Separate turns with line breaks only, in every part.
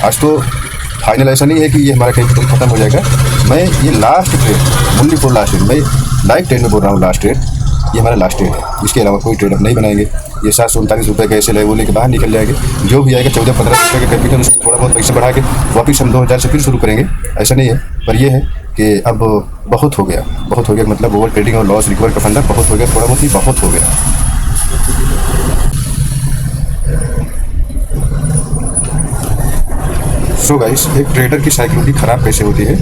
आज तो फाइनल ऐसा नहीं है कि ये हमारा कैपिटल खत्म हो जाएगा। मैं ये last trade only for last trade, मैं लाइव ट्रेड में बोल रहा हूँ, लास्ट ट्रेड ये हमारा लास्ट ट्रेड है। इसके अलावा कोई ट्रेड हम नहीं बनाएंगे। ये 739 रुपये का ऐसे वो लेके बाहर निकल जाएंगे। जो भी आएगा 14-15 रुपये का कैपिटल, उसको थोड़ा बहुत पैसा बढ़ा के वापस हम 2000 से फिर शुरू करेंगे। ऐसा नहीं है, पर यह है कि अब बहुत हो गया, बहुत हो गया, मतलब ओवर ट्रेडिंग और लॉस रिकवर का फंडा बहुत हो गया, थोड़ा बहुत ही बहुत हो गया। सो गाइस, एक ट्रेडर की साइकोलॉजी ख़राब कैसे होती है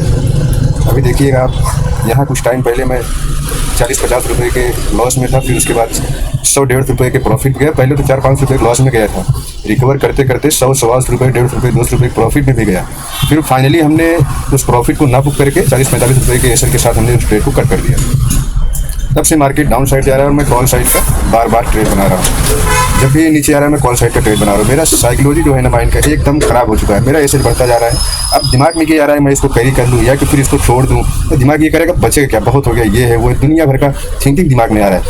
अभी देखिएगा आप। यहाँ कुछ टाइम पहले मैं 40-50 रुपये के लॉस में था, फिर उसके बाद 100-150 रुपये के प्रॉफिट गया। पहले तो 4-5 रुपये लॉस में गया था, रिकवर करते करते 100-125 रुपये, 150 रुपये, 200 रुपये प्रॉफिट में भी गया। फिर फाइनली हमने उस प्रॉफिट को ना बुक करके 40-45 रुपये के एसएल के साथ हमने उस ट्रेड को कट कर दिया। तब से मार्केट डाउन साइड जा रहा है और मैं कॉल साइड का बार बार ट्रेड बना रहा हूँ। जब भी नीचे आ रहा है मैं कॉल साइड का ट्रेड बना रहा हूँ। मेरा साइकोलॉजी जो है ना माइंड का एकदम ख़राब हो चुका है। मेरा एसेट बढ़ता जा रहा है। अब दिमाग में ये आ रहा है मैं इसको कैरी कर लूँ या कि फिर इसको छोड़ दूँ, तो दिमाग ये करेगा बचेगा क्या, बहुत हो गया, ये है वो है, दुनिया भर का थिंकिंग दिमाग में आ रहा है।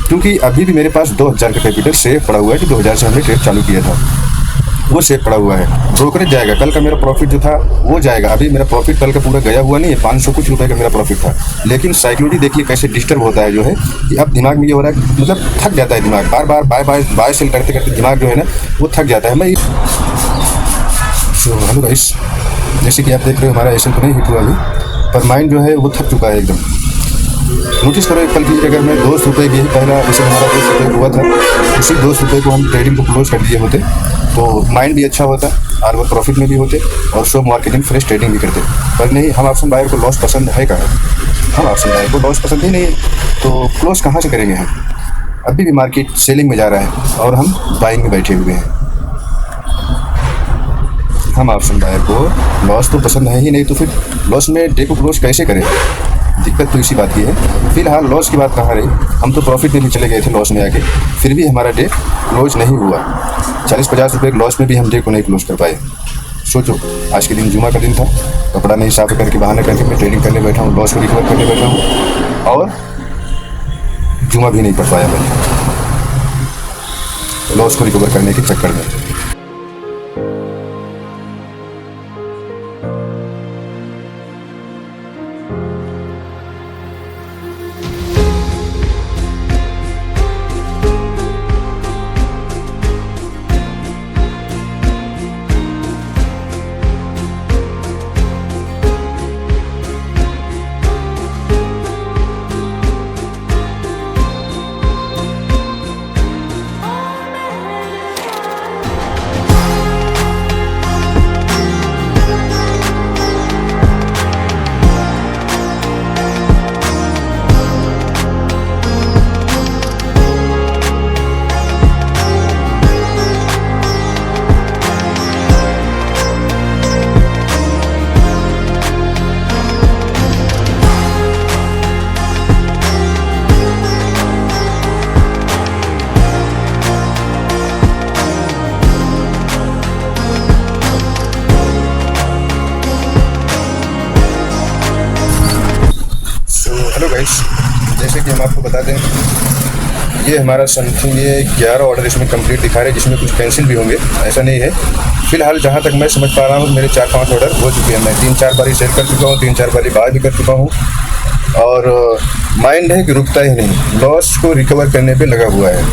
क्योंकि अभी भी मेरे पास 2000 का कैपिटल सेफ पड़ा हुआ है कि 2000 से हमने ट्रेड चालू किया था, वो सेफ पड़ा हुआ है। ब्रोकरेज जाएगा, कल का मेरा प्रॉफिट जो था वो जाएगा। अभी मेरा प्रॉफिट कल का पूरा गया हुआ नहीं है, 500 कुछ रुपए का मेरा प्रॉफिट था। लेकिन साइकोलॉजी देखिए कैसे डिस्टर्ब होता है जो है कि अब दिमाग में ये हो रहा है, मतलब थक जाता है दिमाग, बार बार बाय बाय बाय सेल करते करते दिमाग जो है ना वो थक जाता है। मैं हेलो गाइस, जैसे कि आप देख रहे हो हमारा एसएल तो नहीं हिट हुआ अभी, पर माइंड जो है वो थक चुका है एकदम। नोटिस करो एक पल की, अगर मैं 200 रुपये की पहला जैसे हमारा 200 रुपये हुआ था, उसी 200 रुपये को हम ट्रेडिंग को क्लोज कर दिए होते तो माइंड भी अच्छा होता और वो प्रॉफिट में भी होते और शो मार्केटिंग फ्रेश ट्रेडिंग भी करते। पर नहीं, हम ऑप्शन बायर को लॉस पसंद है कहाँ, हम ऑप्शन बायर को लॉस पसंद ही नहीं है, तो क्लोज कहाँ से करेंगे हम। अभी भी मार्केट सेलिंग में जा रहा है और हम बाइंग में बैठे हुए हैं। हम ऑप्शन बायर को लॉस तो पसंद है ही नहीं, तो फिर लॉस में डे को क्लोज कैसे करें। दिक्कत तो इसी बात की है। फिलहाल लॉस की बात कहाँ रही, हम तो प्रॉफिट में भी चले गए थे लॉस में आके, फिर भी हमारा डे क्लोज नहीं हुआ। 40-50 रुपये के लॉस में भी हम डे को नहीं क्लोज कर पाए। सोचो, आज के दिन जुमा का दिन था, कपड़ा नहीं साफ करके बहाना करके मैं ट्रेडिंग करने बैठा हूँ, लॉस को रिकवर करने बैठा हूँ और जुमा भी नहीं पढ़ पाया मैं लॉस को रिकवर करने के चक्कर में। हेलो गाइस, जैसे कि हम आपको बता दें, ये हमारा समथिंग ये 11 ऑर्डर इसमें कंप्लीट दिखा रहे हैं, जिसमें कुछ कैंसिल भी होंगे, ऐसा नहीं है। फिलहाल जहाँ तक मैं समझ पा रहा हूँ मेरे 4-5 ऑर्डर हो चुके हैं। मैं 3-4 बारी सेल कर चुका हूँ, 3-4 बारी बाय भी कर चुका हूँ और माइंड है कि रुकता ही नहीं, लॉस को रिकवर करने पर लगा हुआ है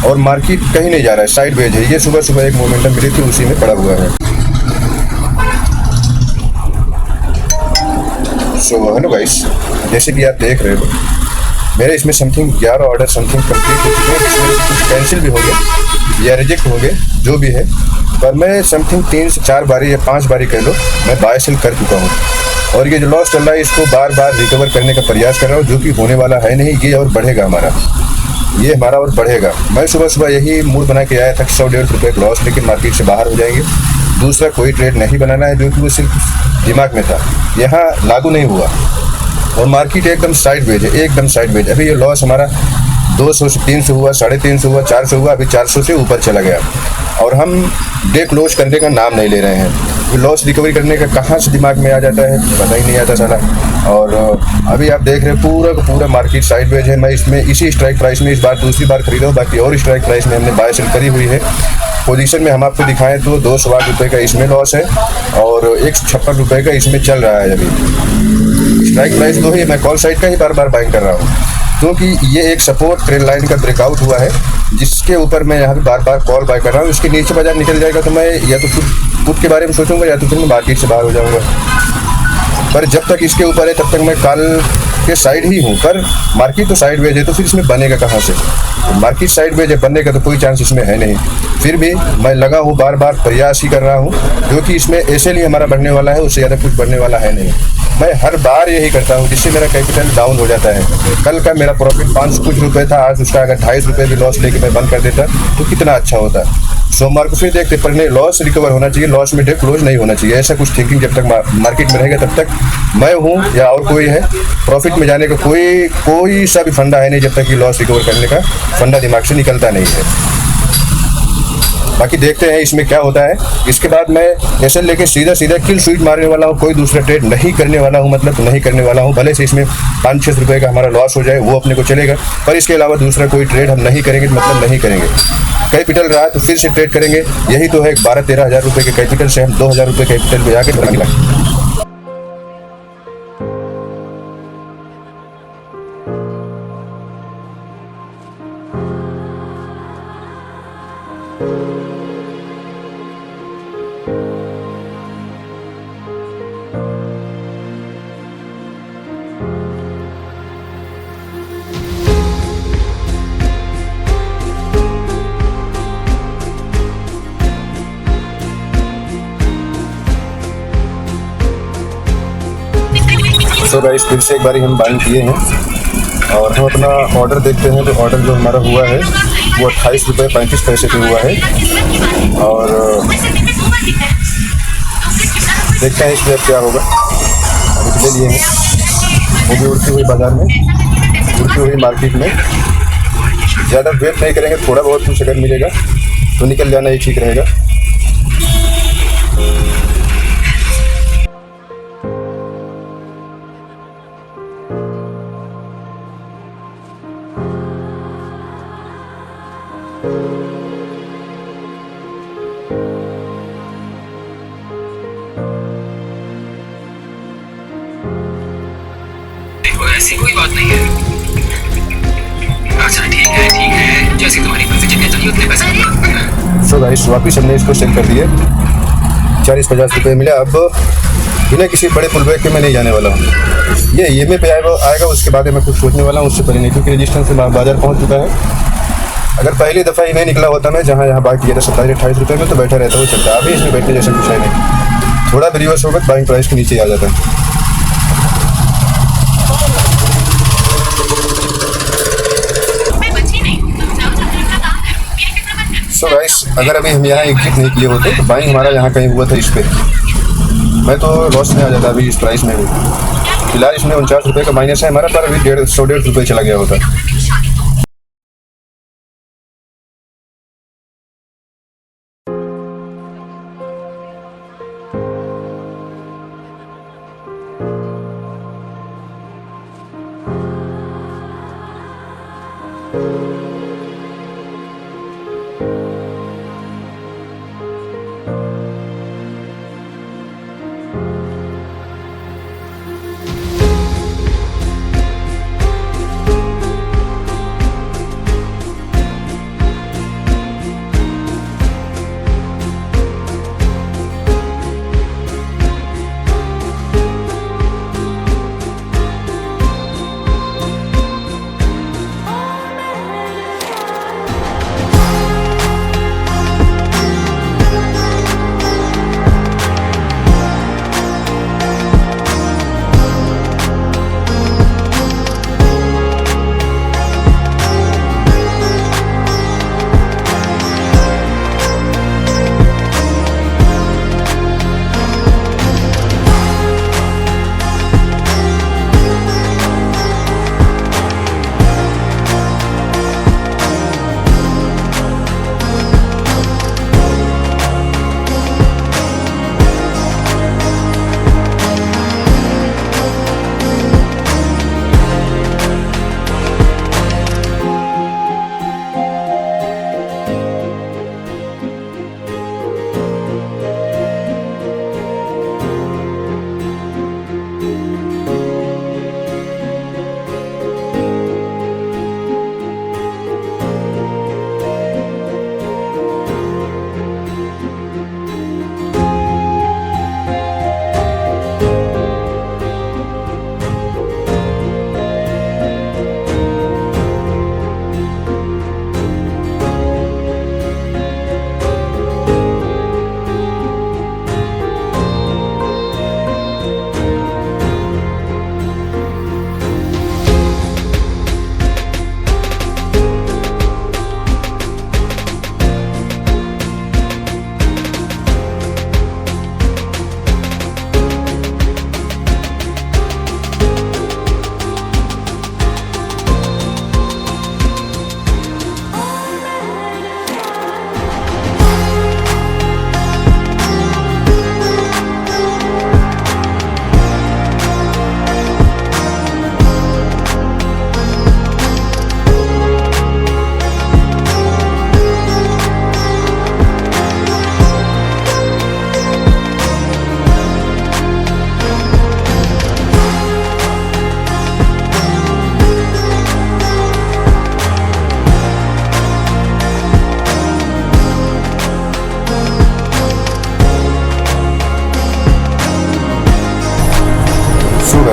और मार्केट कहीं नहीं जा रहा है, साइड वेज है। ये सुबह सुबह एक मोमेंटम मिली थी, उसी में पड़ा हुआ है। सो हेलो गाइस, जैसे कि आप देख रहे हो मेरे इसमें समथिंग 11 ऑर्डर समथिंग कंप्लीट हो चुके हैं, जिसमें कुछ कैंसिल भी हो गए या रिजेक्ट हो गए, जो भी है। पर मैं समथिंग 3 से 4 बारी या 5 बारी कह लो मैं बाय सेल कर चुका हूँ और ये जो लॉस चल रहा है इसको बार बार रिकवर करने का प्रयास कर रहा हूँ, जो कि होने वाला है नहीं। ये और बढ़ेगा हमारा, ये हमारा और बढ़ेगा। मैं सुबह सुबह यही मूड बना के आया था कि 100-150 रुपये का लॉस लेकिन मार्केट से बाहर हो जाएंगे, दूसरा कोई ट्रेड नहीं बनाना है, जो कि वो सिर्फ दिमाग में था, यहाँ लागू नहीं हुआ और मार्केट एकदम साइडवेज है, एकदम साइडवेज। अभी ये लॉस हमारा 200 से 300 हुआ, 350 हुआ, 400 हुआ, अभी 400 से ऊपर चला गया और हम डे क्लोज करने का नाम नहीं ले रहे हैं। लॉस रिकवरी करने का कहाँ से दिमाग में आ जाता है पता ही नहीं आता साला। और अभी आप देख रहे हैं पूरा का पूरा मार्केट साइडवेज है। मैं इसमें इसी स्ट्राइक प्राइस में इस बार दूसरी बार खरीदा हूँ, बाकी और स्ट्राइक प्राइस में हमने बाय सेल करी हुई है। पोजीशन में हम आपको दिखाएं तो 208 रुपये का इसमें लॉस है और 156 रुपये का इसमें चल रहा है। अभी स्ट्राइक प्राइस दो ही, मैं कॉल साइड का ही बार बार बाइंग कर रहा हूँ क्योंकि ये एक सपोर्ट ट्रेंड लाइन का ब्रेकआउट हुआ है जिसके ऊपर मैं यहाँ पे बार बार कॉल बाय कर रहा हूँ। इसके नीचे बाजार निकल जाएगा तो मैं या तो पुट के बारे में सोचूंगा या तो फिर मैं मार्केट से बाहर हो जाऊंगा। पर जब तक इसके ऊपर है तब तक मैं कॉल के साइड ही हूँ। पर मार्केट तो साइड वेज है तो फिर इसमें बनेगा कहाँ से? मार्केट साइड वेज है, बनने का तो कोई चांस इसमें है नहीं। फिर भी मैं लगा हूँ, बार बार प्रयास ही कर रहा हूँ क्योंकि इसमें ऐसे लिए हमारा बढ़ने वाला है, उससे ज़्यादा कुछ बढ़ने वाला है नहीं। मैं हर बार यही करता हूँ जिससे मेरा कैपिटल डाउन हो जाता है। कल का मेरा प्रॉफिट 500 कुछ रुपये था, आज उसका अगर 250 रुपये भी लॉस लेके मैं बंद कर देता तो कितना अच्छा होता। सोमवार को फिर देखते पर नहीं, लॉस रिकवर होना चाहिए, लॉस में डे क्लोज नहीं होना चाहिए। ऐसा कुछ थिंकिंग जब तक मार्केट में रहेगा तब तक मैं हूँ या और कोई है, प्रॉफिट में जाने का कोई सा भी फंडा है नहीं जब तक कि लॉस रिकवर करने का फंडा दिमाग से निकलता नहीं है। बाकी देखते हैं इसमें क्या होता है। इसके बाद मैं ऐसे लेके सीधा किल स्वीट मारने वाला हूँ, कोई दूसरा ट्रेड नहीं करने वाला हूँ, मतलब नहीं करने वाला हूँ। भले से इसमें 5-6 रुपये का हमारा लॉस हो जाए वो अपने को चलेगा, पर इसके अलावा दूसरा कोई ट्रेड हम नहीं करेंगे, मतलब नहीं करेंगे। कैपिटल रहा तो फिर से ट्रेड करेंगे, यही तो है। 12-13 हज़ार रुपये के कैपिटल से हम 2,000 रुपये कैपिटल पे जाके बना मिला। तो गाइस फिर से एक बारी हम बाइंग किए हैं और हम अपना ऑर्डर देखते हैं। तो ऑर्डर जो हमारा हुआ है वो 28 रुपये 35 पैसे पे हुआ है और देखते हैं इसमें अब क्या होगा। निकले लिए हैं वो भी उड़ती हुई बाज़ार में, उड़ती हुई मार्केट में। ज़्यादा वेट नहीं करेंगे, थोड़ा बहुत कुछ अगर मिलेगा तो निकल जाना ही ठीक रहेगा।
ऐसी कोई बात नहीं है। अच्छा ठीक है, जैसी तुम्हारी मर्जी, जितने चाहिए उतने पैसे।
सो गाइस वापिस हमने इसको सेल कर दिए, 40-50 रुपये मिले। अब बिना किसी बड़े पुलबैक के मैं नहीं जाने वाला हूँ। ये EMA पे आएगा उसके बाद मैं कुछ सोचने वाला हूँ, उससे पहले नहीं, क्योंकि रजिस्टेंस से बाजार पहुँच चुका है। अगर पहली दफ़ा ही नहीं निकला होता मैं जहाँ बाइक किया था 27-28 रुपये में तो बैठा रहता वो चलता। अभी इसमें बैठने जैसा कुछ है नहीं, थोड़ा भी रिवर्स होगा बाइंग प्राइस के नीचे आ जाता है। सो गाइस अगर अभी हम यहाँ एग्जिट नहीं किए होते तो बाइंग हमारा यहाँ कहीं हुआ था इस पर, मैं तो लॉस में आ जाता अभी इस प्राइस में भी। फिलहाल इसमें 49 रुपये का माइनस है हमारा, पर अभी 150 रुपये चला गया होता।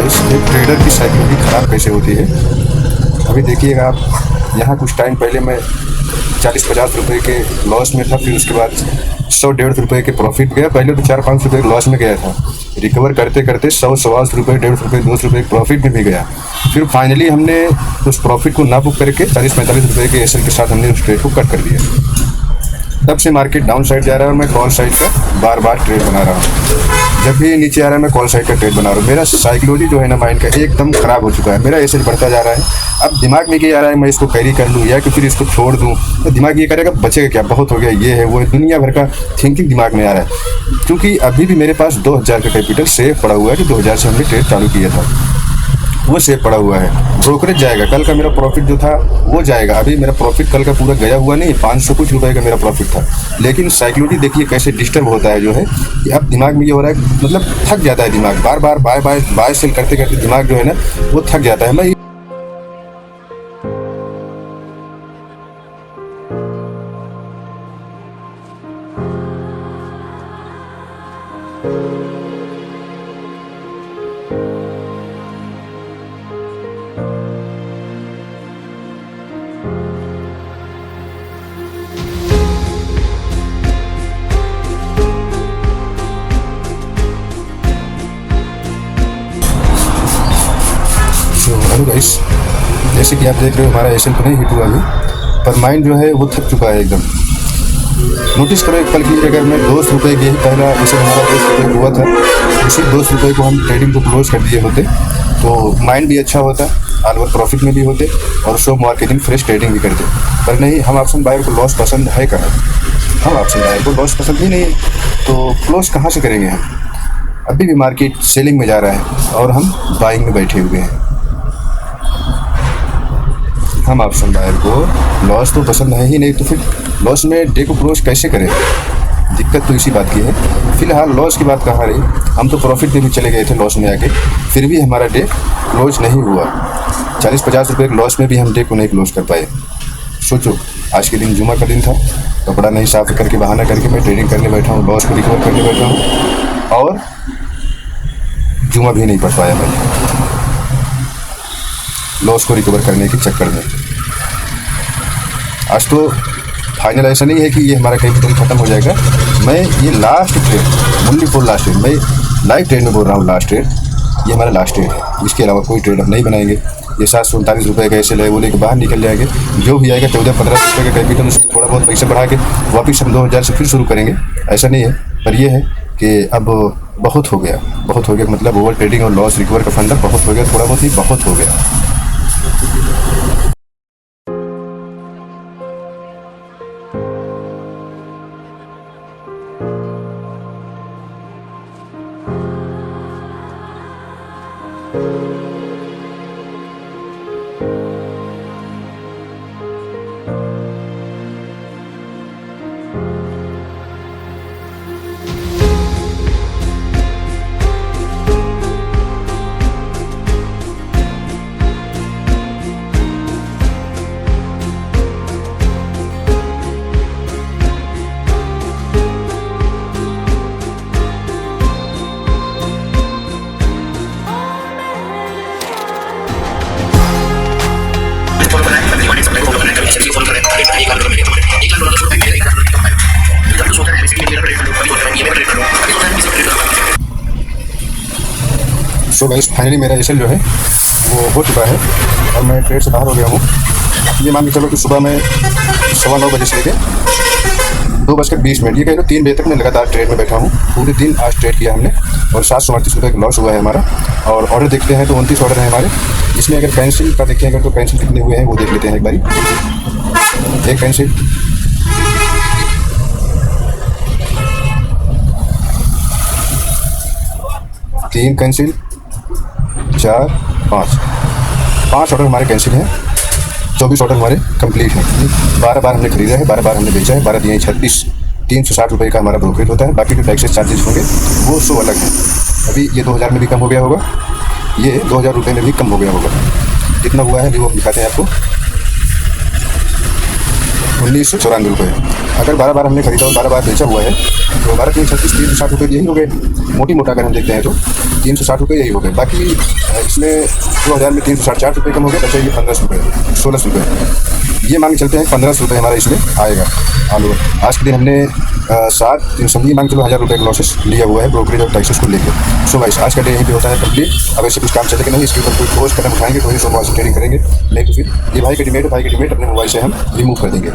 गाइस, एक ट्रेडर की साइकोलॉजी ख़राब कैसे होती है अभी देखिएगा आप। यहाँ कुछ टाइम पहले मैं 40-50 रुपए के लॉस में था, फिर उसके बाद 100-150 रुपए के प्रॉफिट गया। पहले तो 4-5 रुपए के लॉस में गया था, रिकवर करते करते 100-125 रुपये, 150 रुपये, 200 रुपये प्रॉफिट में भी गया। फिर फाइनली हमने उस प्रॉफिट को ना बुक करके 40-45 रुपये के एसएल के साथ हमने उस ट्रेड को कट कर दिया। तब से मार्केट डाउन साइड जा रहा है और मैं कॉल साइड का बार बार ट्रेड बना रहा हूँ। जब भी ये नीचे आ रहा है मैं कॉल साइड का ट्रेड बना रहा हूँ। मेरा साइकोलॉजी जो है ना माइंड का एकदम ख़राब हो चुका है। मेरा एसएल बढ़ता जा रहा है। अब दिमाग में ये आ रहा है मैं इसको कैरी कर लूँ या कि फिर इसको छोड़ दूँ। तो दिमाग ये करेगा बचेगा क्या, बहुत हो गया, ये है वो है, दुनिया भर का थिंकिंग दिमाग में आ रहा है। क्योंकि अभी भी मेरे पास 2000 का कैपिटल सेव पड़ा हुआ है कि 2000 से हमने ट्रेड चालू किया था, वो सेव पड़ा हुआ है। ब्रोकरेज जाएगा, कल का मेरा प्रॉफिट जो था वो जाएगा। अभी मेरा प्रॉफिट कल का पूरा गया हुआ नहीं, 500 कुछ रुपए का मेरा प्रॉफिट था। लेकिन साइकोलॉजी देखिए कैसे डिस्टर्ब होता है जो है कि अब दिमाग में ये हो रहा है, मतलब थक जाता है दिमाग। बार बार बाय बाय बाय सेल करते करते दिमाग जो है ना वो थक जाता है। मैं हेलो गाइस, जैसे कि आप देख रहे हो हमारा एसएल तो नहीं हिट हुआ अभी, पर माइंड जो है वो थक चुका है एकदम। नोटिस करो एक पल की, अगर मैं 200 रुपये के ही पहला जैसे हमारा 200 रुपये हुआ था, उसी 200 रुपये को हम ट्रेडिंग को क्लोज कर दिए होते तो माइंड भी अच्छा होता, ऑल ओवर प्रॉफिट में भी होते और शो मार्केटिंग फ्रेश ट्रेडिंग भी करते। पर नहीं, हम ऑप्शन बायर को लॉस पसंद है कहाँ? हम ऑप्शन बायर को लॉस पसंद ही नहीं, तो क्लोज कहाँ से करेंगे हम? अभी भी मार्केट सेलिंग में जा रहा है और हम बाइंग में बैठे हुए हैं। हम ऑप्शन बायर को लॉस तो पसंद है ही नहीं, तो फिर लॉस में डे को क्लोज कैसे करें? दिक्कत तो इसी बात की है। फिलहाल लॉस की बात कहाँ रही, हम तो प्रॉफिट में भी चले गए थे लॉस में आके, फिर भी हमारा डे क्लोज नहीं हुआ। 40-50 रुपये के लॉस में भी हम डे को नहीं क्लोज कर पाए। सोचो, आज के दिन जुमा का दिन था, कपड़ा नहीं साफ करके बहाना करके मैं ट्रेडिंग करने बैठा हूँ, लॉस को रिकवर करने बैठा हूँ और जुमा भी नहीं पढ़ पाया मैं लॉस को रिकवर करने के चक्कर में। आज तो फाइनल ऐसा नहीं है कि ये हमारा कैपिटल खत्म हो जाएगा। मैं ये last trade, only for last trade, मैं लाइव ट्रेड में बोल रहा हूँ, लास्ट ट्रेड ये हमारा लास्ट ट्रेड है। इसके अलावा कोई ट्रेड हम नहीं बनाएंगे। ये 739 रुपये का ऐसे वो लेकर बाहर निकल जाएंगे। जो भी आएगा 14-15 रुपये का कैपिटल, उसको थोड़ा बहुत पैसा बढ़ा के वापस हम 2000 से फिर शुरू करेंगे, ऐसा नहीं है। पर यह है कि अब बहुत हो गया, बहुत हो गया, मतलब ओवर ट्रेडिंग और लॉस रिकवर का फंडा बहुत हो गया, थोड़ा बहुत ही बहुत हो गया। सो गाइस, फाइनली मेरा एसएल जो है वो हो चुका है और मैं ट्रेड से बाहर हो गया हूँ। ये मान के चलो कि सुबह मैं 9:15 बजे से लेके 2:20, ये कह लो 3 बजे तक मैं लगातार ट्रेड में बैठा हूँ। पूरे दिन आज ट्रेड किया हमने और 738 रुपये का लॉस हुआ है हमारा। और ऑर्डर देखते हैं तो 29 ऑर्डर हैं हमारे। इसमें अगर कैंसिल का देखें, अगर तो कैंसिल कितने हुए हैं वो देख लेते हैं एक बारी। एक कैंसिल, 3 कैंसिल, 4, 5 ऑर्डर हमारे कैंसिल हैं। 24 ऑर्डर हमारे कंप्लीट हैं। 12 बार हमने खरीदा है, 12 बार हमने बेचा है, 12 दिए 36, 360 रुपये का हमारा ब्रोकरेज होता है। बाकी जो टैक्सेस चार्जेस होंगे वो 100 अलग हैं। अभी ये 2000 में भी कम हो गया होगा, ये 2000 रुपये में भी कम हो गया होगा। कितना हुआ है अभी वो दिखाते हैं आपको, 1994 रुपये। अगर 12 बार हमने खरीदा और 12 बार बेचा हुआ है तो हमारा 360 रुपये यही हो गए। मोटी मोटा अगर हम देखते हैं तो 360 रुपये यही हो गए। बाकी इसमें 2000 में 364 रुपये कम हो गए, बचे ये 15 रुपये 16 रुपये। ये मांग चलते हैं 15 रुपये हमारा इसमें आएगा ऑल ओवर। आज के दिन हमने 3 मांग चलो 1000 रुपये का लॉसेस लिया हुआ है ब्रोकरेज और टैक्सेस को लेकर। सो गाइस आज का डे यहीं पे होता है कंप्लीट। अब ऐसे कुछ काम चलेगा नहीं, इसके ऊपर कोई ठोस कदम उठाएंगे तो ही मोबाइल से ट्रेडिंग करेंगे, नहीं तो फिर ये भाई का डिमेट अपने मोबाइल से हम रिमूव कर देंगे।